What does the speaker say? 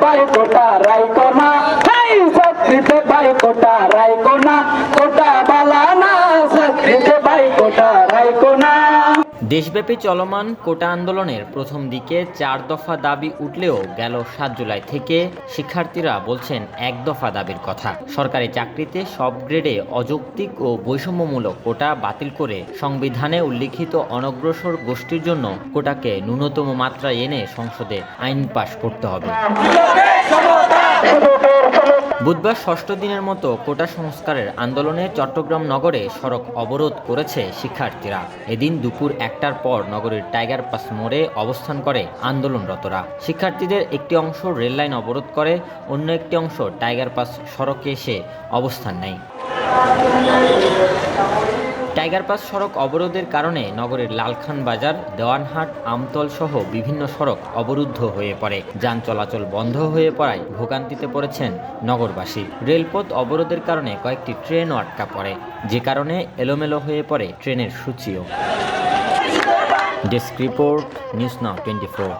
ভাই কোটা রাইকো না, চাকরিতে ভাই কোটা রাইকো না, কোটা বালা না, চাকরিতে ভাই কোটা রাইকো না। দেশব্যাপী চলমান কোটা আন্দোলনের প্রথম দিকে 4 দফা দাবি উঠলেও গেল 7 জুলাই থেকে শিক্ষার্থীরা বলছেন 1 দফা দাবির কথা। সরকারি চাকরিতে সব গ্রেডে অযৌক্তিক ও বৈষম্যমূলক কোটা বাতিল করে সংবিধানে উল্লিখিত অনগ্রসর গোষ্ঠীর জন্য কোটাকে ন্যূনতম মাত্রায় এনে সংসদে আইন পাশ করতে হবে। বুধবার 6ষ্ঠ দিনের মতো কোটা সংস্কারের আন্দোলনে চট্টগ্রাম নগরে সড়ক অবরোধ করেছে শিক্ষার্থীরা। এদিন দুপুর 1টার পর নগরীর টাইগার পাস মোড়ে অবস্থান করে আন্দোলনরতরা। শিক্ষার্থীদের একটি অংশ রেললাইন অবরোধ করে, অন্য একটি অংশ টাইগার পাস সড়কে এসে অবস্থান নেয়। টাইগার পাস সড়ক অবরোধের কারণে নগরের লালখান বাজার, দেওয়ানহাট, আমতল সহ বিভিন্ন সড়ক অবরুদ্ধ হয়ে পড়ে। যান চলাচল বন্ধ হয়ে পড়ায় ভোগান্তিতে পড়েছেন নগরবাসী। রেলপথ অবরোধের কারণে কয়েকটি ট্রেনও আটকা পড়ে, যে কারণে এলোমেলো হয়ে পড়ে ট্রেনের সূচিও। ডেস্ক রিপোর্ট, নিউজ নাও 24।